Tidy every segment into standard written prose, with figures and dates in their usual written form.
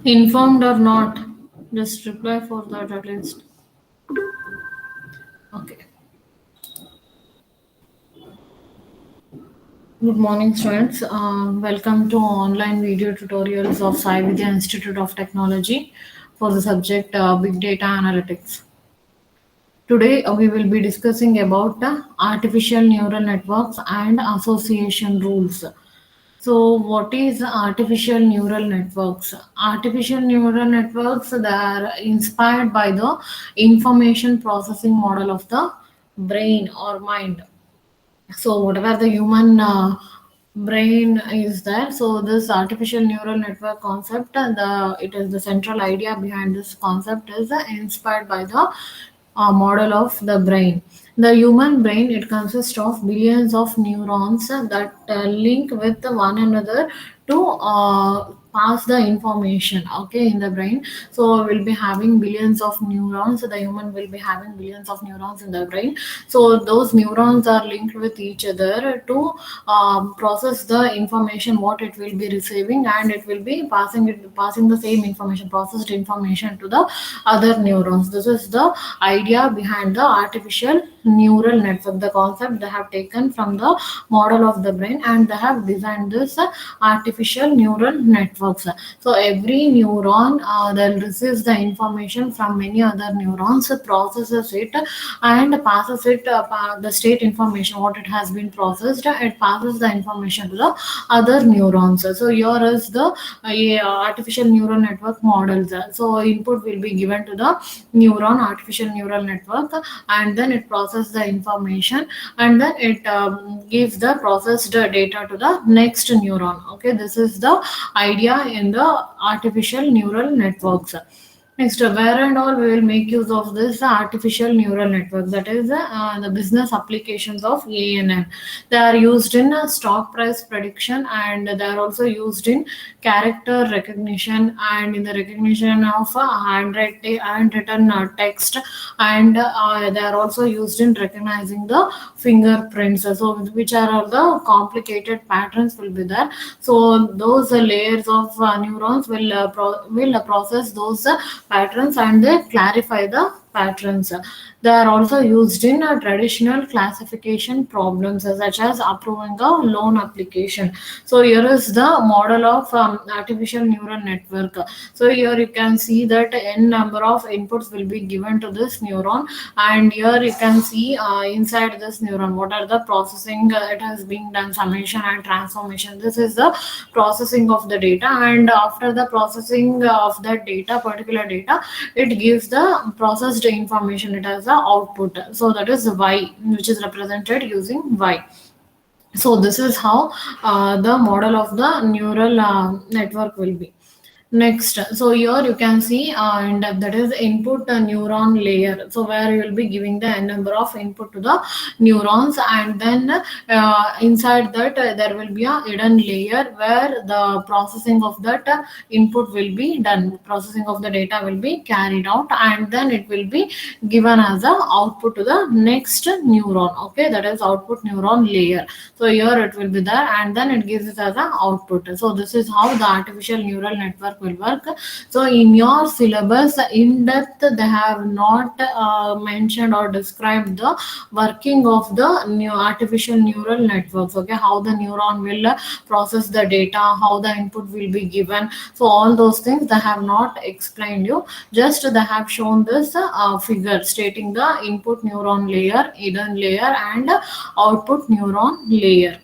Informed or not? Just reply for that at least. Okay. Good morning, students. Welcome to online video tutorials of Sai Vidya Institute of Technology for the subject Big Data Analytics. Today, we will be discussing about artificial neural networks and association rules. So, what is artificial neural networks? Artificial neural networks, they are inspired by the information processing model of the brain or mind. So whatever the human brain is there, so this artificial neural network concept, the it is the central idea behind this concept is inspired by the model of the brain. The human brain, it consists of billions of neurons that link with one another to pass the information, okay, in the brain. So we'll be having billions of neurons. So the human will be having billions of neurons in the brain. So those neurons are linked with each other to process the information what it will be receiving, and it will be passing the same information, processed information, to the other neurons. This is the idea behind the artificial neural network. The concept they have taken from the model of the brain, and they have designed this artificial neural networks. So every neuron then receives the information from many other neurons, processes it, and passes it the state information what it has been processed. It passes the information to the other neurons. So here is the artificial neural network models. So input will be given to the artificial neural network, and then it processes the information, and then it gives the processed data to the next neuron. Okay, this is the idea in the artificial neural networks. Next, where and all we will make use of this artificial neural network, that is the business applications of ANN. They are used in stock price prediction, and they are also used in character recognition, and in the recognition of handwritten text, and they are also used in recognizing the fingerprints. So which are all the complicated patterns will be there. So those layers of neurons will process those patterns, and they clarify the patterns. They are also used in traditional classification problems, such as approving a loan application. So here is the model of artificial neural network. So here you can see that n number of inputs will be given to this neuron, and here you can see inside this neuron what are the processing it has been done, summation and transformation. This is the processing of the data, and after the processing of that data, particular data, it gives the processed information, it has the output. So that is y, which is represented using y. So this is how the model of the neural network will be. Next, so here you can see, and that is input neuron layer. So where you will be giving the n number of input to the neurons, and then inside that there will be a hidden layer where the processing of that input will be done. Processing of the data will be carried out, and then it will be given as a output to the next neuron. Okay, that is output neuron layer. So here it will be there, and then it gives it as an output. So this is how the artificial neural network will work. So in your syllabus in depth they have not mentioned or described the working of the new artificial neural networks. Okay, how the neuron will process the data, how the input will be given. So all those things they have not explained you. Just they have shown this figure stating the input neuron layer, hidden layer, and output neuron layer.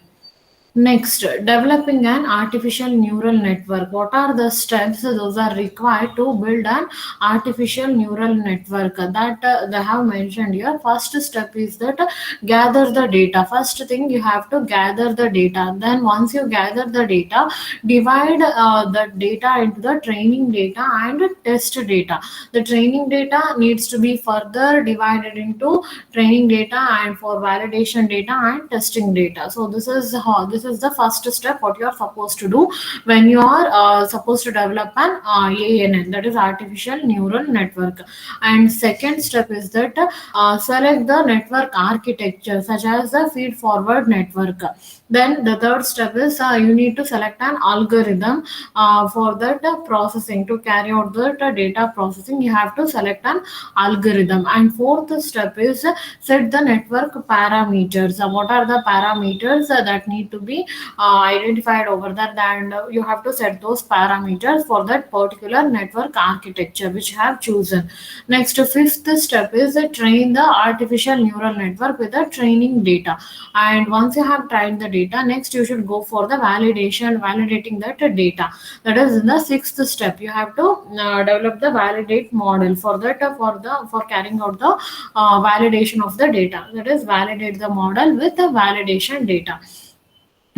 Next, developing an artificial neural network. What are the steps those are required to build an artificial neural network that they have mentioned here? First step is that gather the data. First thing you have to gather the data. Then once you gather the data, divide the data into the training data and test data. The training data needs to be further divided into training data and for validation data and testing data. So this is the first step what you are supposed to do when you are supposed to develop an ANN, that is artificial neural network. And second step is that select the network architecture such as the feed forward network. Then the third step is you need to select an algorithm for that processing. To carry out the data processing, you have to select an algorithm. And fourth step is set the network parameters. What are the parameters that need to be identified over there? And you have to set those parameters for that particular network architecture which you have chosen. Next, fifth step is train the artificial neural network with the training data. And once you have trained the data, next you should go for the validating that data. That is in the sixth step. You have to develop the validate model for that for carrying out the validation of the data. That is validate the model with the validation data.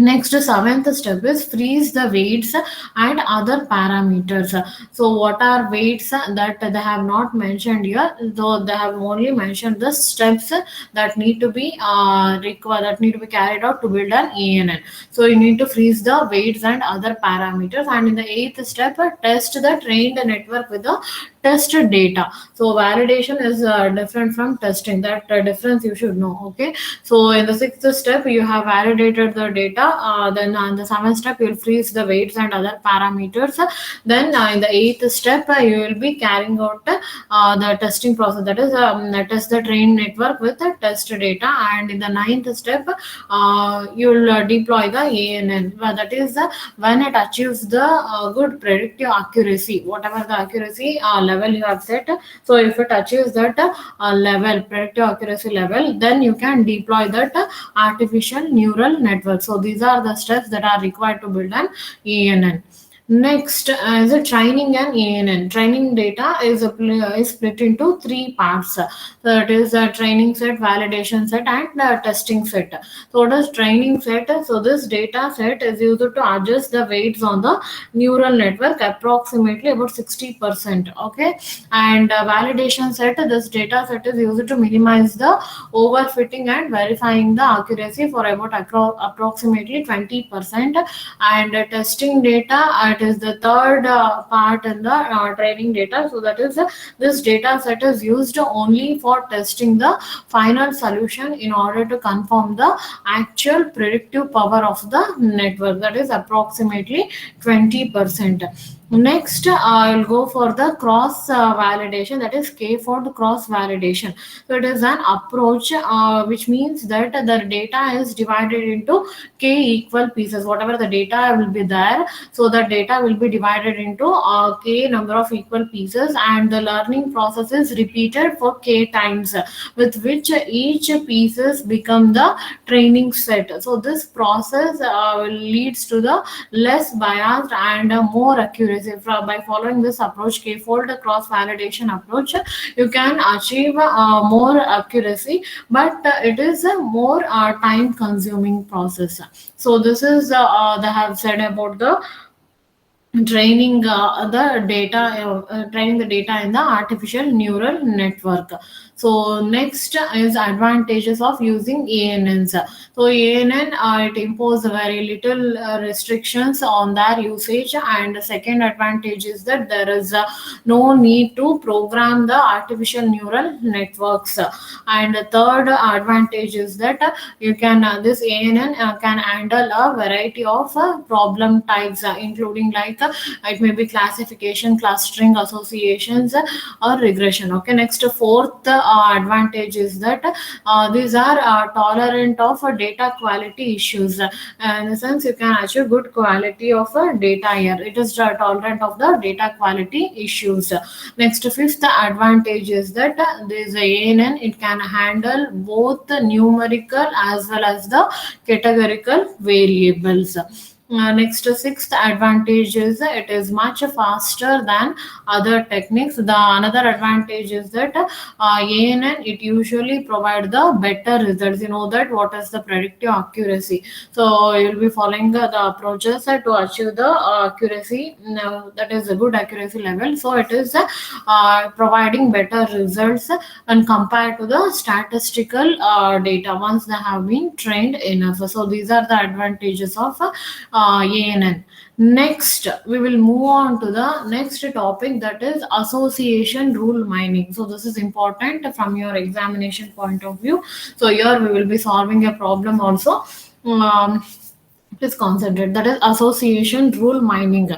Next, seventh step is freeze the weights and other parameters. So, what are weights that they have not mentioned here? Though they have only mentioned the steps that need to be that need to be carried out to build an ANN. So, you need to freeze the weights and other parameters. And in the eighth step, test the trained network with the test data. So validation is different from testing. That difference you should know. Okay. So in the sixth step, you have validated the data. Then on the seventh step, you'll freeze the weights and other parameters. Then in the eighth step, you will be carrying out the testing process. That is, test the trained network with the test data. And in the ninth step, you'll deploy the ANN. That is when it achieves the good predictive accuracy, whatever the accuracy level you have set. So if it achieves that level, predictive accuracy level, then you can deploy that artificial neural network. So these are the steps that are required to build an ANN. Next is a training and ANN. Training data is split into three parts. So it is a training set, validation set, and testing set. So what is training set? So this data set is used to adjust the weights on the neural network approximately about 60%. Okay, and validation set. This data set is used to minimize the overfitting and verifying the accuracy for about approximately 20%. And testing data, it is the third part in the training data. So that is this data set is used only for testing the final solution in order to confirm the actual predictive power of the network. That is approximately 20%. Next, I'll go for the cross validation, that is K-fold cross validation. So it is an approach which means that the data is divided into K equal pieces. Whatever the data will be there, so the data will be divided into K number of equal pieces, and the learning process is repeated for K times, with which each pieces become the training set. So this process leads to the less biased and more accuracy. By following this approach, K-fold cross validation approach, you can achieve more accuracy, but it is a more time consuming process. So this is they have said about the training the data in the artificial neural network. So next is advantages of using ANNs. So ANN, it imposes very little restrictions on their usage, and the second advantage is that there is no need to program the artificial neural networks. And the third advantage is that you can this ANN can handle a variety of problem types, including like it may be classification, clustering, associations, or regression. Okay, next, fourth advantage is that these are tolerant of data quality issues. In the sense, you can achieve good quality of data here. It is tolerant of the data quality issues. Next, fifth advantage is that this ANN, it can handle both the numerical as well as the categorical variables. Next, sixth advantage is it is much faster than other techniques. The another advantage is that ANN, it usually provide the better results. You know that what is the predictive accuracy. So you'll be following the approaches to achieve the accuracy. That is a good accuracy level. So it is providing better results when compared to the statistical data once they have been trained enough. So these are the advantages of ANN. Next, we will move on to the next topic, that is association rule mining. So this is important from your examination point of view. So here we will be solving a problem also. um, please concentrate. That is association rule mining.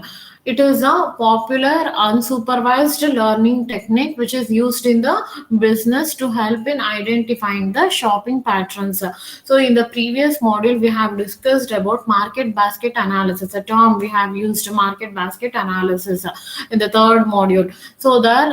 It is a popular unsupervised learning technique which is used in the business to help in identifying the shopping patterns. So in the previous module we have discussed about market basket analysis. A term we have used market basket analysis in the third module. So there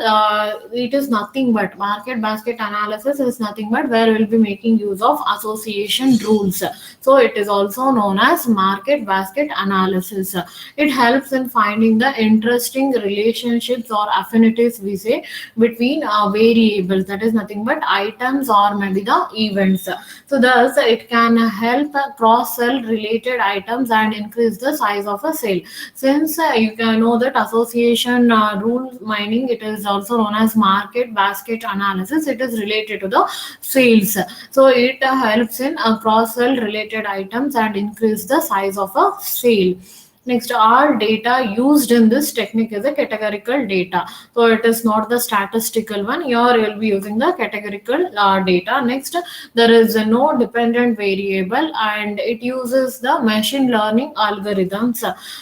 it is nothing but market basket analysis is nothing but where we'll be making use of association rules. So it is also known as market basket analysis. It helps in finding the interesting relationships or affinities we say between variables, that is nothing but items or maybe the events. So thus it can help cross sell related items and increase the size of a sale. Since you can know that association rule mining, it is also known as market basket analysis. It is related to the sales. So it helps in cross sell related items and increase the size of a sale. Next, all data used in this technique is a categorical data. So it is not the statistical one. Here you will be using the categorical data. Next, there is no dependent variable and it uses the machine learning algorithms.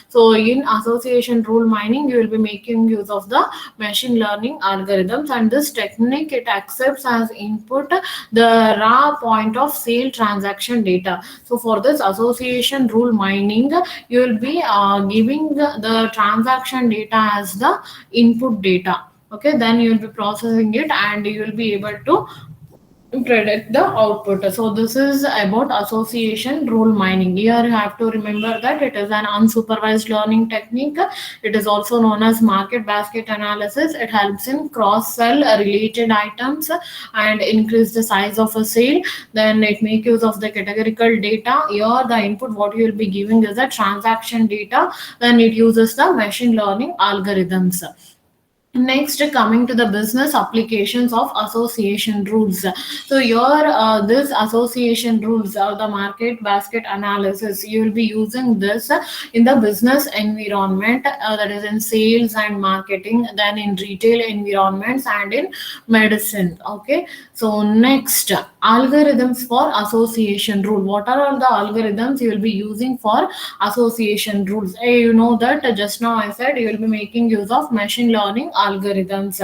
So in association rule mining, you will be making use of the machine learning algorithms, and this technique it accepts as input the raw point of sale transaction data. So for this association rule mining, you will be giving the transaction data as the input data. Okay, then you will be processing it and you will be able to predict the output. So this is about association rule mining. Here you have to remember that it is an unsupervised learning technique. It is also known as market basket analysis. It helps in cross sell related items and increase the size of a sale. Then it make use of the categorical data. Here the input what you will be giving is the transaction data. Then it uses the machine learning algorithms. Next, coming to the business applications of association rules. So your this association rules or the market basket analysis, you will be using this in the business environment, that is in sales and marketing, then in retail environments and in medicine. Okay. So next, algorithms for association rule. What are all the algorithms you will be using for association rules? You know that just now I said you will be making use of machine learning algorithms.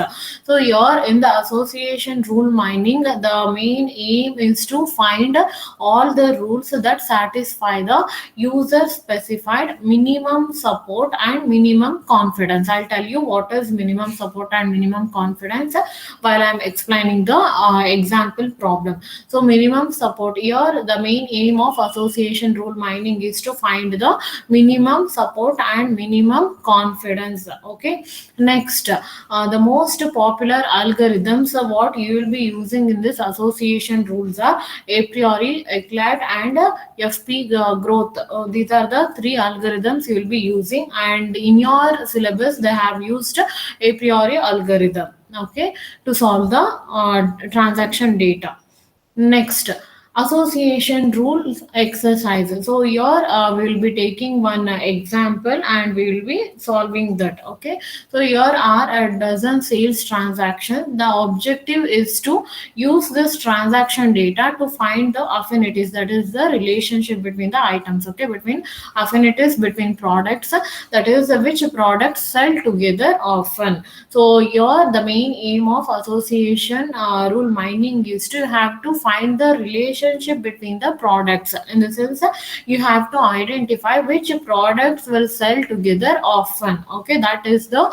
So you're in the association rule mining. The main aim is to find all the rules that satisfy the user specified minimum support and minimum confidence. I'll tell you what is minimum support and minimum confidence while I'm explaining the example problem. So minimum support, here the main aim of association rule mining is to find the minimum support and minimum confidence. Okay. Next, the most popular algorithms what you will be using in this association rules are a priori, eclat and fp growth. These are the three algorithms you will be using, and in your syllabus they have used a priori algorithm, okay, to solve the transaction data. Next, association rules exercises. So here we will be taking one example and we will be solving that. Okay. So here are a dozen sales transactions. The objective is to use this transaction data to find the affinities, that is the relationship between the items. Okay, between affinities between products, that is which products sell together often. So here the main aim of association rule mining is to have to find the relationship between the products. In the sense, you have to identify which products will sell together often. Okay, that is the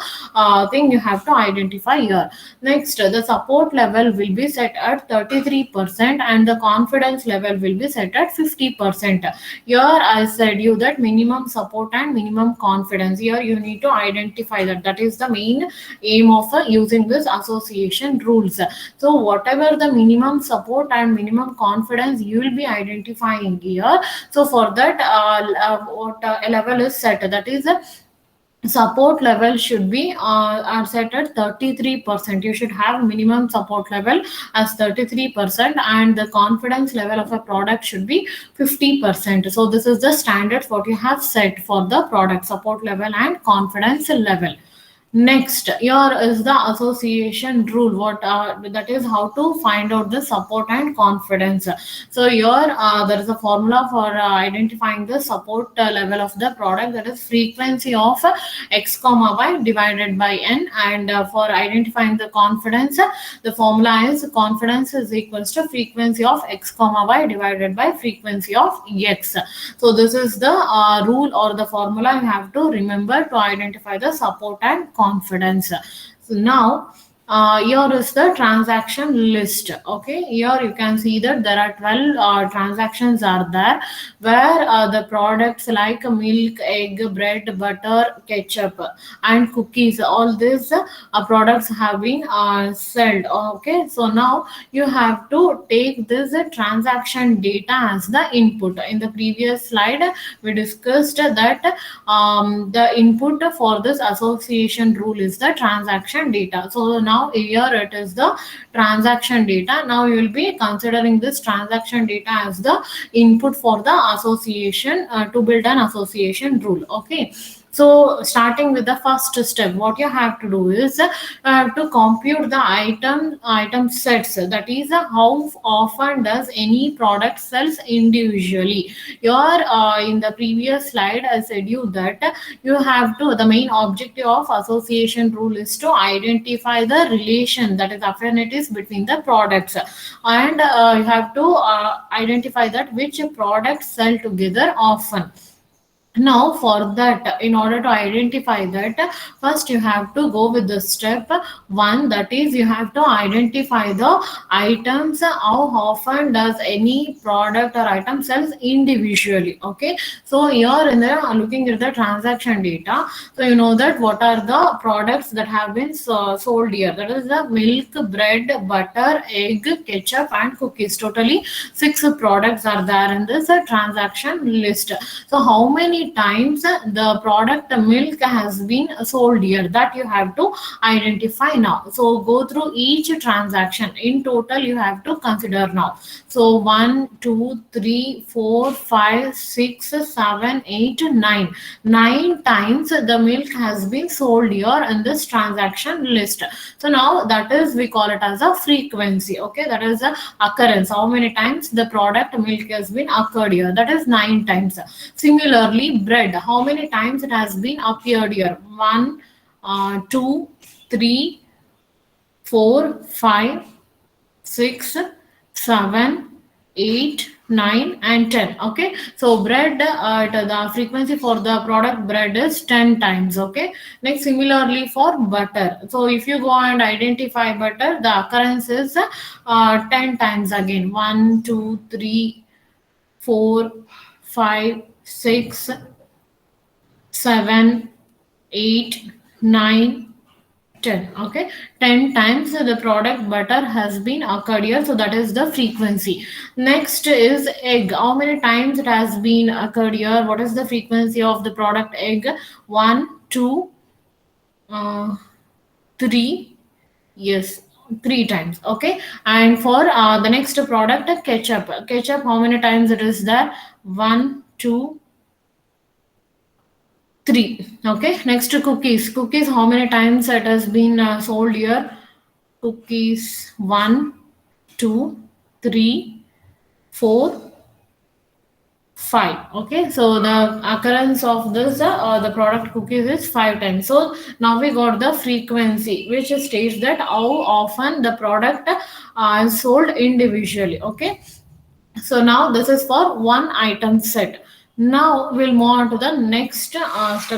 thing you have to identify here. Next, the support level will be set at 33% and the confidence level will be set at 50%. Here I said you that minimum support and minimum confidence. Here you need to identify that. That is the main aim of using this association rules. So whatever the minimum support and minimum confidence you will be identifying here. So for that what a level is set, that is support level should be are set at 33%. You should have minimum support level as 33% and the confidence level of a product should be 50%. So this is the standard what you have set for the product support level and confidence level. Next, here is the association rule. What that is how to find out the support and confidence. So here there is a formula for identifying the support level of the product. That is frequency of x comma y divided by n. And for identifying the confidence, the formula is confidence is equals to frequency of x comma y divided by frequency of x. So this is the rule or the formula you have to remember to identify the support and confidence. So now here is the transaction list. Okay, here you can see that there are 12 transactions are there, where the products like milk, egg, bread, butter, ketchup and cookies, all these products have been sold. Okay, so now you have to take this transaction data as the input. In the previous slide we discussed that the input for this association rule is the transaction data. So now here it is the transaction data. Now you will be considering this transaction data as the input for the association to build an association rule. Okay, so starting with the first step, what you have to do is to compute the item sets. That is how often does any product sells individually. Here in the previous slide I said you that you have to, the main objective of association rule is to identify the relation, that is affinities between the products, and you have to identify that which products sell together often. Now for that, in order to identify that, first you have to go with the step one, that is you have to identify the items, how often does any product or item sells individually. Okay, so here in the looking at the transaction data, so you know that what are the products that have been sold here. That is the milk, bread, butter, egg, ketchup and cookies. Totally 6 products are there in this transaction list. So how many times the product milk has been sold here, that you have to identify now. So go through each transaction. In total you have to consider now. So 1 2 3 4 5 6 7 8 9, 9 times the milk has been sold here in this transaction list. So now that is, we call it as a frequency. Okay, that is the occurrence, how many times the product milk has been occurred here, that is 9 times. Similarly bread, how many times it has been appeared here, 1 2 3 4 5 6 7 8 9 and 10. Okay, so bread the frequency for the product bread is 10 times. Okay, next similarly for butter, so if you go and identify butter, the occurrence is 10 times again, 1 2 3 4 5 6 7 8 9 10. Okay, 10 times the product butter has been occurred here, so that is the frequency. Next is egg, how many times it has been occurred here, what is the frequency of the product egg, 1 2 3, yes, 3 times. Okay, and for the next product ketchup, ketchup how many times it is there, 1 2 3. Okay, next to cookies. Cookies, how many times it has been sold here? Cookies 1, 2, 3, 4, 5. Okay, so the occurrence of this the product cookies is 5 times. So now we got the frequency, which states that how often the product is sold individually. Okay, so now this is for one item set. Now we'll move on to the next step,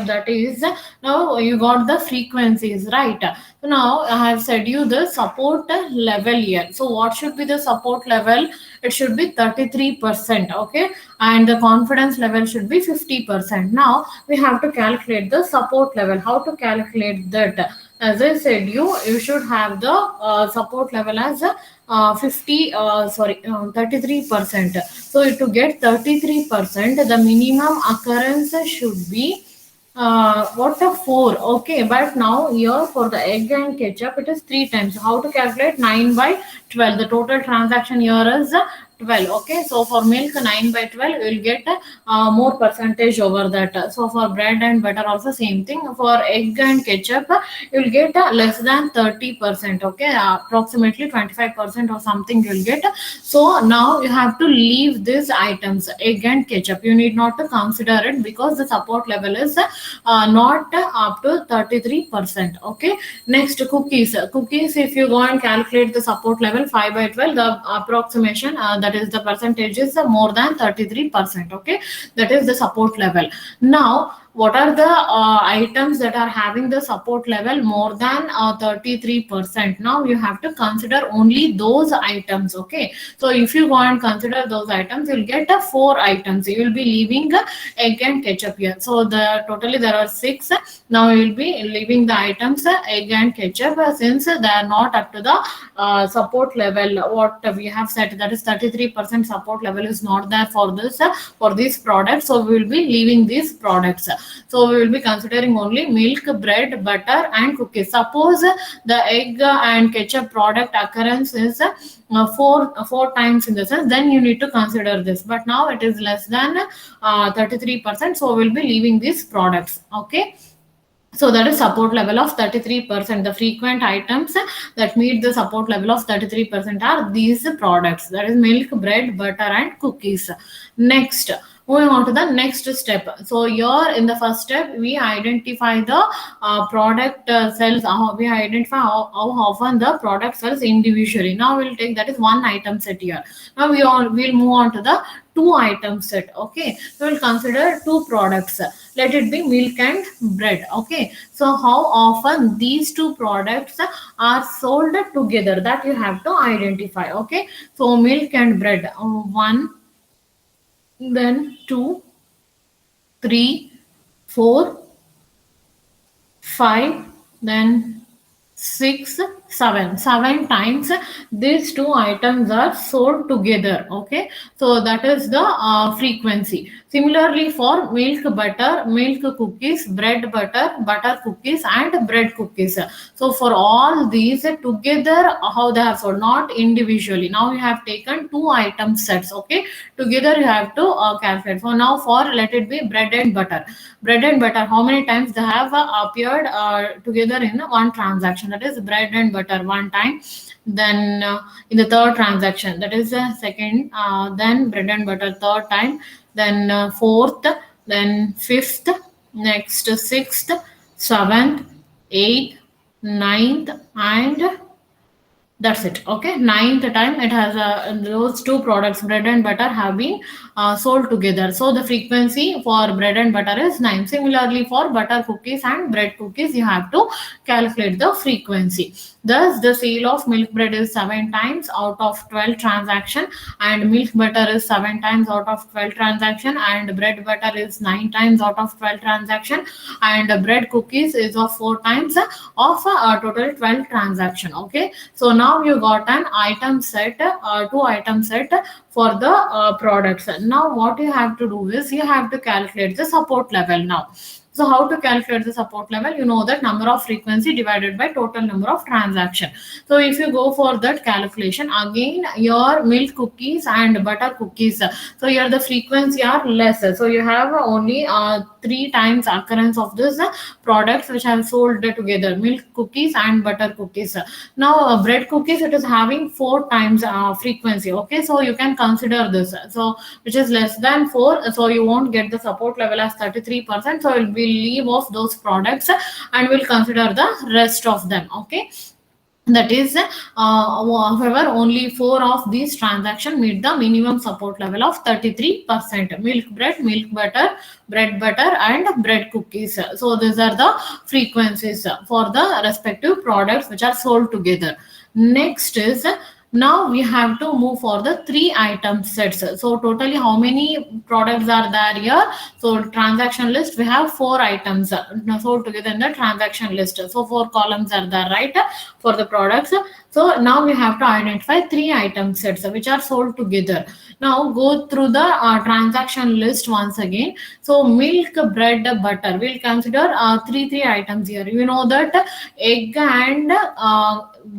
that is now you got the frequencies, right? So now I have said you the support level here. So what should be the support level? It should be 33%. Okay, and the confidence level should be 50%. Now we have to calculate the support level. How to calculate that? As I said, you should have the support level as 33%. So to get 33%, the minimum occurrence should be what a 4. Okay, but now here for the egg and ketchup it is 3 times. How to calculate? 9 by 12. The total transaction here is 12. Okay, so for milk 9 by 12 you will get more percentage over that. So for bread and butter also same thing. For egg and ketchup you will get less than 30%. Okay, approximately 25% or something you will get. So now you have to leave these items, egg and ketchup, you need not to consider it because the support level is not up to 33%. Okay, next cookies, if you go and calculate the support level 5 by 12, the approximation that is the percentage is more than 33%. Okay, that is the support level. Now what are the items that are having the support level more than 33%? Now you have to consider only those items. Okay, so if you go and consider those items, you'll get 4 items. You will be leaving egg and ketchup here. So the totally there are 6. Now you will be leaving the items egg and ketchup since they are not up to the support level what we have set, that is 33% support level is not there for this for these products. So we will be leaving these products. So we will be considering only milk, bread, butter and cookies. Suppose the egg and ketchup product occurrence is four times in the sense, then you need to consider this, but now it is less than 33%, so we'll be leaving these products. Okay, so that is support level of 33%. The frequent items that meet the support level of 33% are these products, that is milk, bread, butter and cookies. Next, moving on to the next step. So here in the first step we identify the product sells, we identify how often the product sells individually. Now we'll take that is one item set here. Now we'll move on to the two item set. Okay, so we'll consider two products, let it be milk and bread. Okay, so how often these two products are sold together, that you have to identify. Okay, so milk and bread, 1, then 2, 3, 4, 5, then 6, 7. 7 times these two items are sold together. Okay, so that is the frequency. Similarly for milk, butter, milk cookies, bread, butter, butter cookies and bread cookies. So for all these together, how they have sold, not individually. Now you have taken two item sets. Okay, together you have to calculate. For now, for let it be bread and butter. Bread and butter, how many times they have appeared together in one transaction, that is bread and butter one time, then in the third transaction, that is second, then bread and butter third time, then fourth, then fifth, next sixth, seventh, eighth, ninth and that's it. Okay, ninth time it has those two products, bread and butter, have been sold together. So the frequency for bread and butter is 9. Similarly for butter cookies and bread cookies, you have to calculate the frequency. Thus the sale of milk bread is 7 times out of 12 transaction, and milk butter is 7 times out of 12 transaction, and bread butter is 9 times out of 12 transaction, and bread cookies is of 4 times of total 12 transaction. Okay, so now you got an item set, two item set for the products. Now what you have to do is you have to calculate the support level now. So how to calculate the support level? You know that number of frequency divided by total number of transaction. So if you go for that calculation, again your milk cookies and butter cookies, so here the frequency are less. So you have only 3 times occurrence of this products which have sold together, milk cookies and butter cookies. Now bread cookies, it is having 4 times frequency. Okay, so you can consider this, so which is less than 4, so you won't get the support level as 33%. So it will leave off those products and we'll consider the rest of them. Okay, that is however only 4 of these transactions meet the minimum support level of 33%: milk bread, milk butter, bread butter and bread cookies. So these are the frequencies for the respective products which are sold together. Next is, now we have to move for the 3 item sets. So totally how many products are there here? So transaction list, we have 4 items sold together in the transaction list. So 4 columns are there, right, for the products. So now we have to identify 3 item sets which are sold together. Now go through the transaction list once again. So milk, bread, butter, we'll consider 3 items here. You know that egg and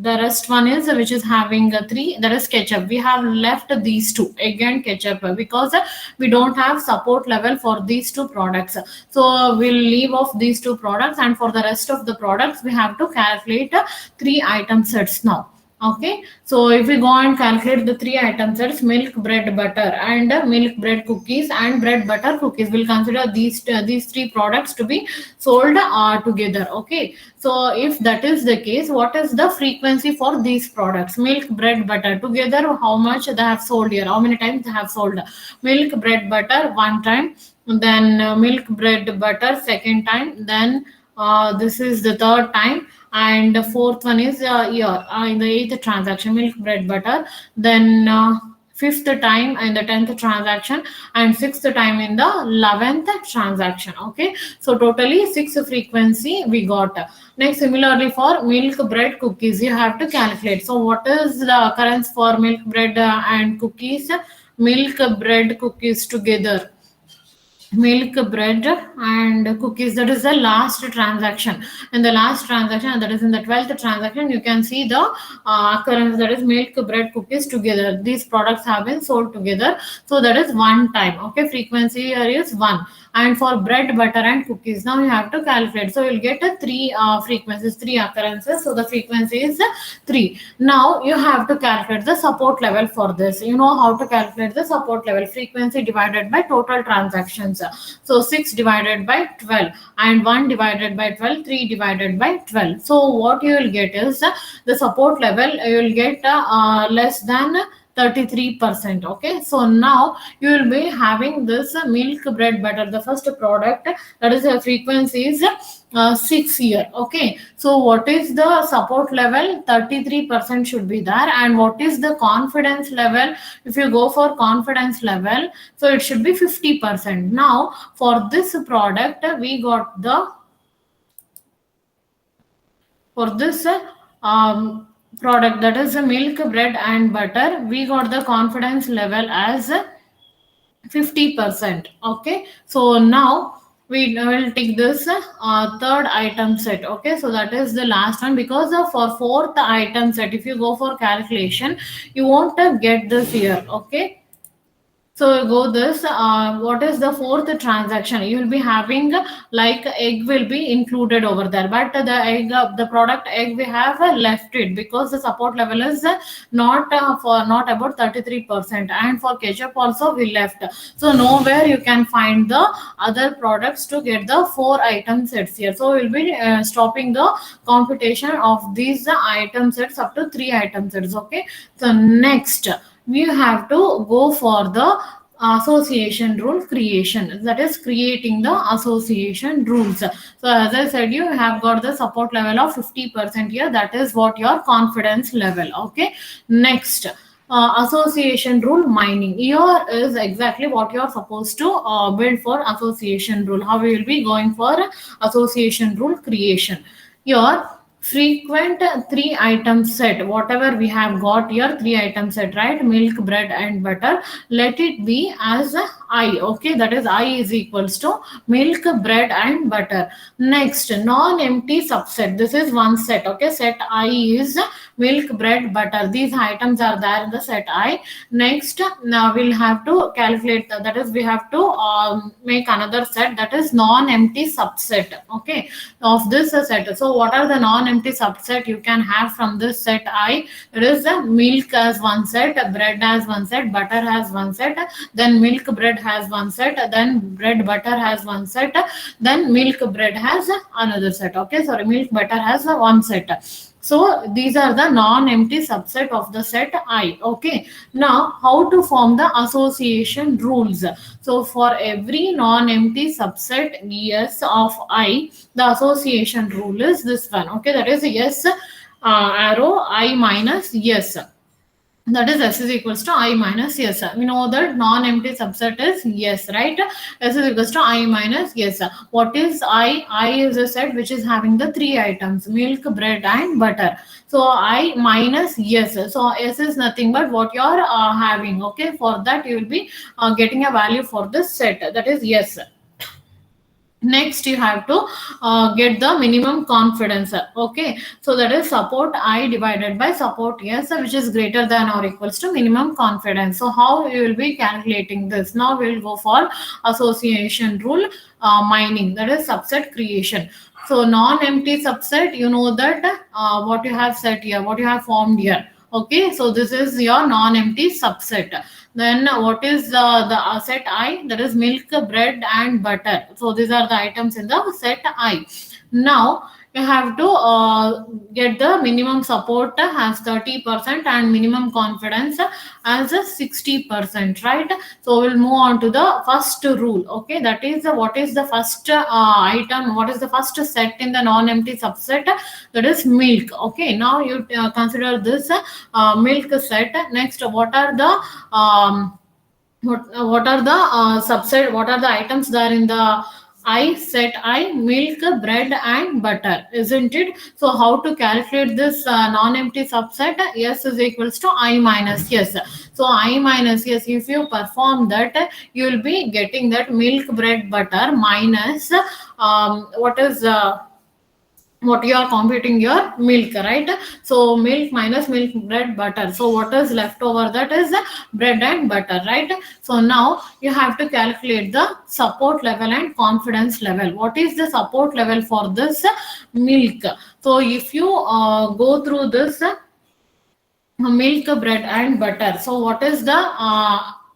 the rest one is which is having 3, that is ketchup. We have left these two, egg and ketchup, because we don't have support level for these two products. So we'll leave off these two products, and for the rest of the products we have to calculate 3 item sets now. Okay, so if we go and calculate the 3 item sets, milk, bread, butter, and milk, bread, cookies, and bread, butter, cookies, we'll consider these 3 products to be sold together. Okay, so if that is the case, what is the frequency for these products? Milk, bread, butter together, how much they have sold here? How many times they have sold? Milk, bread, butter one time, then milk, bread, butter second time, then this is the third time, and the fourth one is here in the eighth transaction, milk, bread, butter, then fifth time in the 10th transaction, and sixth time in the 11th transaction. Okay, so totally 6 frequency we got. Next, similarly for milk, bread, cookies, you have to calculate. So what is the occurrence for milk, bread, and cookies? Milk, bread, cookies together, milk, bread, and cookies, that is the last transaction. In the last transaction, that is in the 12th transaction, you can see the occurrence, that is milk, bread, cookies together. These products have been sold together, so that is one time. Okay, frequency here is 1. And for bread, butter, and cookies, now you have to calculate. So you'll get a 3 frequencies, 3 occurrences, so the frequency is 3. Now you have to calculate the support level for this. You know how to calculate the support level: frequency divided by total transactions. So 6 divided by 12, and 1 divided by 12, 3 divided by 12. So what you will get is the support level, you will get less than 33%. Okay, so now you will be having this milk, bread, butter, the first product, that is the frequency is 6 here. Okay, so what is the support level? 33% should be there. And what is the confidence level? If you go for confidence level, so it should be 50%. Now for this product, we got the, for this product, that is milk, bread, and butter, we got the confidence level as 50%. Okay, so now we will take this third item set. Okay, so that is the last one, because for fourth item set, if you go for calculation, you won't get this here. Okay, so go this, what is the fourth transaction? You will be having like egg will be included over there, but the egg, the product egg, we have left it because the support level is not about 33%, and for ketchup also we left. So nowhere you can find the other products to get the 4 item sets here. So we'll be stopping the computation of these item sets up to 3 item sets. Okay, so next we have to go for the association rule creation, that is creating the association rules. So as I said, you have got the support level of 50% here, that is what your confidence level. Okay, next, association rule mining. Here is exactly what you are supposed to build for association rule, how we will be going for association rule creation. Your frequent 3 item set, whatever we have got here, 3 item set, right? Milk, bread, and butter, let it be as I. Okay, that is I is equals to milk, bread, and butter. Next, non-empty subset, this is one set. Okay, set I is milk, bread, butter, these items are there in the set I. Next, now we'll have to calculate, that is we have to make another set, that is non-empty subset. Okay, of this set. So what are the non-empty subset you can have from this set I? It is milk as one set, bread as one set, butter has one set, then milk, bread has one set, then bread, butter has one set, then milk, bread has another set. Okay, sorry, milk, butter has one set. So these are the non-empty subset of the set I. Okay, now how to form the association rules? So for every non-empty subset yes of I, the association rule is this one. Okay, that is yes arrow I minus yes, that is s is equals to I minus yes. We know that non-empty subset is yes, right? S is equals to I minus yes. What is I? I is a set which is having the 3 items, milk, bread, and butter. So I minus yes. So s is nothing but what you are having. Okay, for that you will be getting a value for this set, that is yes. Next you have to get the minimum confidence. Okay, so that is support I divided by support S, which is greater than or equals to minimum confidence. So how you will be calculating this? Now we will go for association rule, mining, that is subset creation. So non-empty subset, you know that what you have set here, what you have formed here. Okay, so this is your non-empty subset. Then what is the set I? That is milk, bread, and butter. So these are the items in the set I. Now you have to get the minimum support as 30% and minimum confidence as a 60%, right? So we'll move on to the first rule. Okay, that is what is the first item, what is the first set in the non-empty subset? That is milk. Okay, now you consider this milk set. Next, what are the what are the subset, what are the items there in the I set? I, milk, bread, and butter, isn't it? So how to calculate this non-empty subset? S is equals to I minus S. So I minus S, if you perform that, you will be getting that milk, bread, butter minus what is what you are computing, your milk, right? So milk minus milk, bread, butter. So what is left over? That is bread and butter, right? So now you have to calculate the support level and confidence level. What is the support level for this milk? So if you go through this milk, bread, and butter, so what is the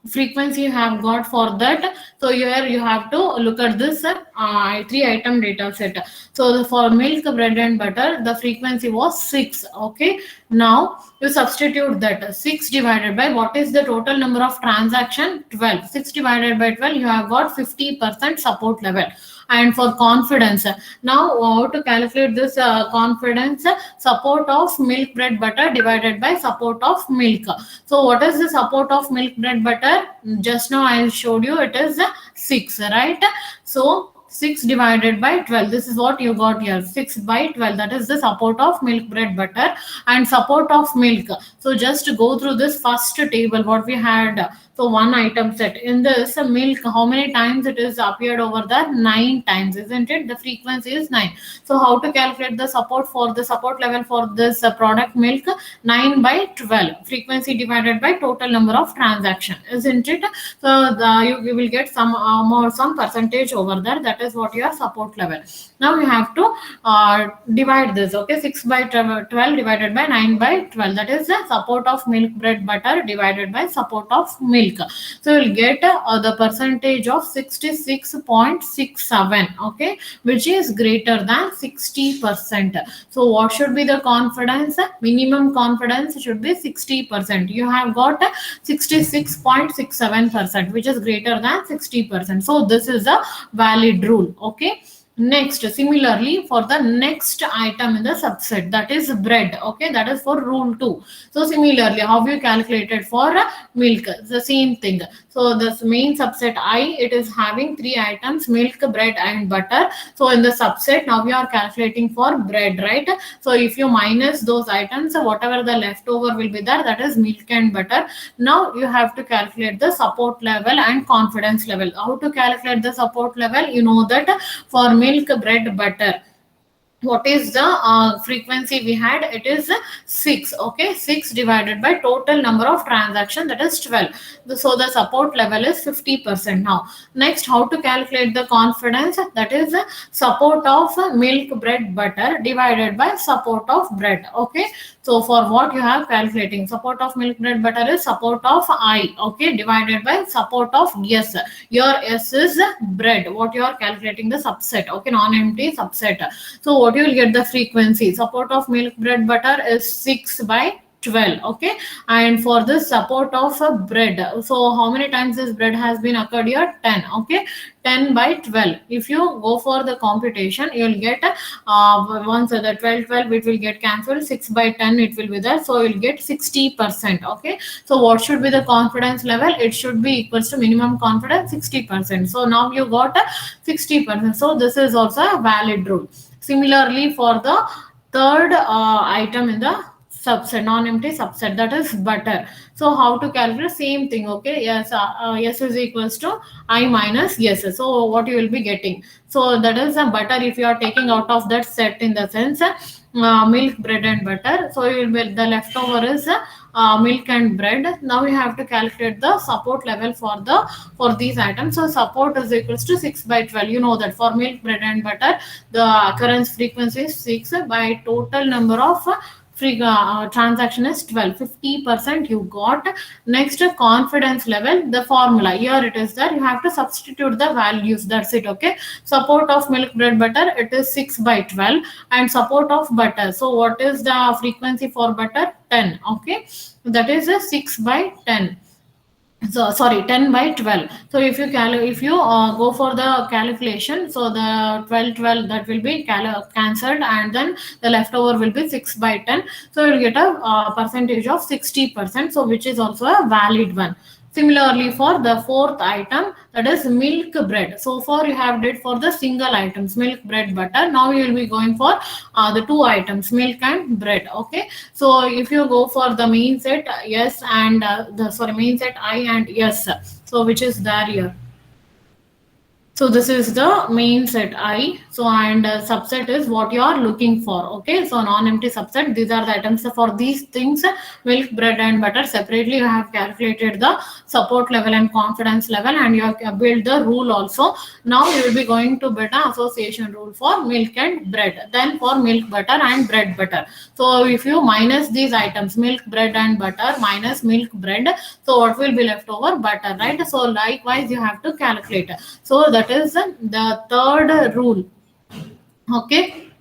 frequency you have got for that? So here you have to look at this three item data set. So for milk, bread, and butter, the frequency was 6. Okay, now you substitute that 6 divided by what is the total number of transaction? 12. 6 divided by 12, you have got 50% support level. And for confidence, now how to calculate this confidence? Support of milk, bread, butter divided by support of milk. So what is the support of milk, bread, butter? Just now I showed you, it is 6, right? So 6 divided by 12, this is what you got here, 6 by 12, that is the support of milk, bread, butter. And support of milk, so just to go through this first table what we had. So one item set in this milk, how many times it is appeared over there? 9 times, isn't it? The frequency is 9. So how to calculate the support for the support level for this product milk? 9 by 12, frequency divided by total number of transaction, isn't it? So you will get some more, some percentage over there. That is what your support level. Now you have to divide this. Okay, 6 by 12 divided by 9 by 12, that is the support of milk, bread, butter divided by support of milk. So you will get the percentage of 66.67. Okay, which is greater than 60%. So what should be the confidence? Minimum confidence should be 60%. You have got 66.67%, which is greater than 60%. So this is a valid rule. Okay, next, similarly for the next item in the subset, that is bread. Okay, that is for rule 2. So similarly, how you calculated for milk? The same thing. So the main subset I, it is having 3 items, milk, bread, and butter. So in the subset, now we are calculating for bread, right? So if you minus those items, whatever the leftover will be there, that is milk and butter. Now you have to calculate the support level and confidence level. How to calculate the support level? You know that for milk, bread, butter, what is the frequency we had? It is 6. Okay, 6 divided by total number of transaction, that is 12. So the support level is 50%. Now next, how to calculate the confidence? That is support of milk, bread, butter divided by support of bread. Okay, so for what you have calculating, support of milk, bread, butter is support of I. Okay, divided by support of S. Your S is bread, what you are calculating the subset. Okay, non-empty subset. So what you will get the frequency? Support of milk, bread, butter is 6 by 12. Okay, and for this support of bread, so how many times this bread has been occurred here? 10. Okay, 10 by 12. If you go for the computation, you will get once the 12 it will get cancelled, 6 by 10 it will be there, so you will get 60%. Okay, so what should be the confidence level? It should be equals to minimum confidence 60%. So now you got 60%. So this is also a valid rule. Similarly for the third item in the subset, non-empty subset, that is butter. So how to calculate? Same thing, okay? Yes, S is equals to I minus S. So what you will be getting? So that is a butter. If you are taking out of that set, in the sense milk, bread, and butter, so you will be, the leftover is milk and bread. Now we have to calculate the support level for these items. So support is equals to 6 by 12. You know that for milk, bread, and butter, the occurrence frequency is 6 by total number of free transaction is 12. 50% you got. Next, confidence level, the formula here it is there, you have to substitute the values, that's it, okay? Support of milk, bread, butter, it is 6 by 12, and support of butter, so what is the frequency for butter? 10, okay? That is a 6 by 10. So sorry, 10 by 12. So if you go for the calculation, so the 12 that will be cancelled, and then the leftover will be 6 by 10. So you'll get a percentage of 60%, so which is also a valid one. Similarly, for the fourth item, that is milk bread. So far you have did for the single items, milk, bread, butter. Now you will be going for the two items, milk and bread. Okay. So if you go for the main set, yes, and main set I and yes. So which is there here. So this is the main set I. So and subset is what you are looking for. Okay. So non-empty subset. These are the items for these things. Milk, bread, and butter. Separately, you have calculated the support level and confidence level, and you have built the rule also. Now you will be going to beta association rule for milk and bread. Then for milk, butter, and bread, butter. So if you minus these items, milk, bread, and butter minus milk, bread, so what will be left over? Butter, right? So likewise, you have to calculate. So that is the third rule. Okay.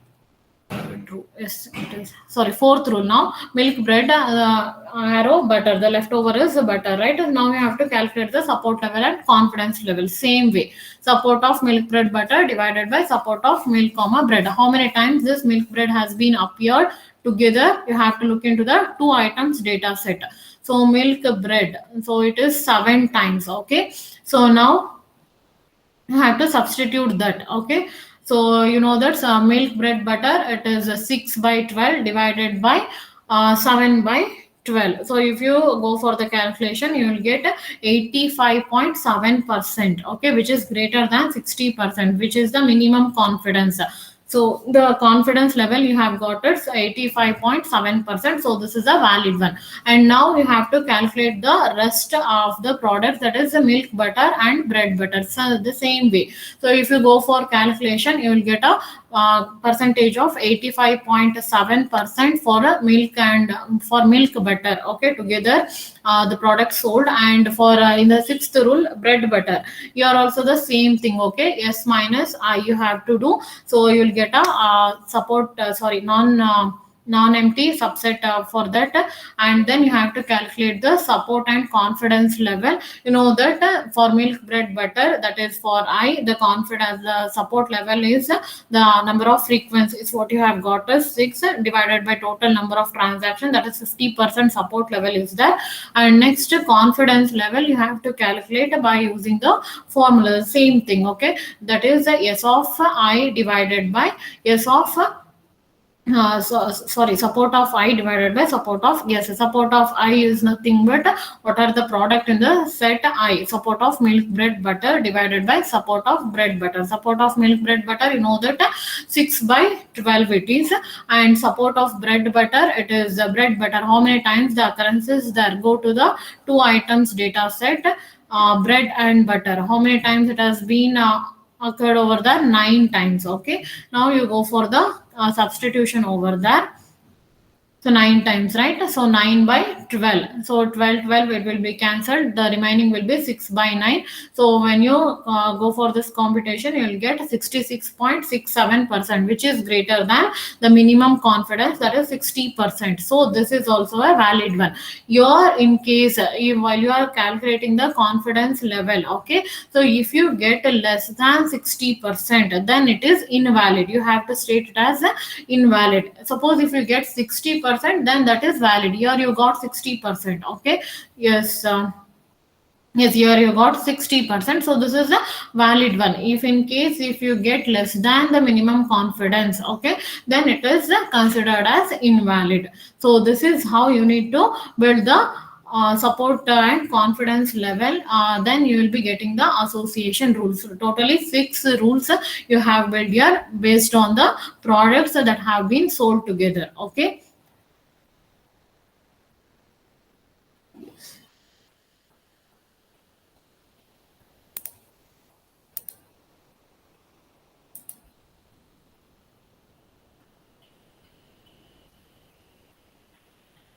Yes, it is. Sorry, fourth rule now. Milk, bread, arrow, butter. The leftover is butter, right? Now we have to calculate the support level and confidence level. Same way. Support of milk, bread, butter divided by support of milk, comma, bread. How many times this milk, bread has been appeared together? You have to look into the two items data set. So milk, bread. So it is 7 times. Okay. So now you have to substitute that, okay? So you know that milk, bread, butter, it is 6 by 12 divided by 7 by 12. So if you go for the calculation, you will get 85.7%, okay, which is greater than 60%, which is the minimum confidence. So the confidence level you have got is 85.7%. So this is a valid one. And now you have to calculate the rest of the products, that is the milk, butter, and bread, butter. So the same way. So if you go for calculation, you will get a percentage of 85.7% for a milk and for milk, butter. Okay, together the product sold, and for in the sixth rule, bread, butter, you are also the same thing. Okay, S minus I you have to do. So you will get a non-empty subset for that, and then you have to calculate the support and confidence level. You know that for milk, bread, butter, that is for I, the confidence, the support level is the number of frequencies. What you have got is 6 divided by total number of transactions, that is 50% support level is there. And next, confidence level you have to calculate by using the formula, same thing. Okay, that is the S of I divided by S of support of I divided by support of, yes, support of I is nothing but what are the product in the set I. Support of milk, bread, butter divided by support of bread, butter. Support of milk, bread, butter, you know that 6 by 12 it is, and support of bread, butter, it is bread, butter. How many times the occurrences there? Go to the two items data set, bread and butter. How many times it has been occurred over there? 9 times. Okay, now you go for the substitution over there. So 9 times, right? So 9 by 12. So 12, it will be cancelled. The remaining will be 6 by 9. So when you go for this computation, you will get 66.67%, which is greater than the minimum confidence, that is 60%. So this is also a valid one. You're in case while you are calculating the confidence level, okay? So if you get less than 60%, then it is invalid. You have to state it as invalid. Suppose if you get 60%, then that is valid. Here you got 60%. Okay, yes. Yes, here you got 60%. So this is a valid one. If in case if you get less than the minimum confidence, okay, then it is considered as invalid. So this is how you need to build the support and confidence level. Then you will be getting the association rules. Totally six rules you have built here based on the products that have been sold together. Okay.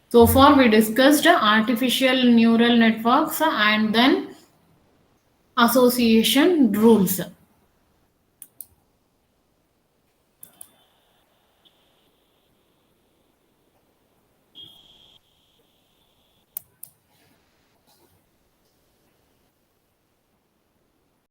So far we discussed artificial neural networks and then association rules.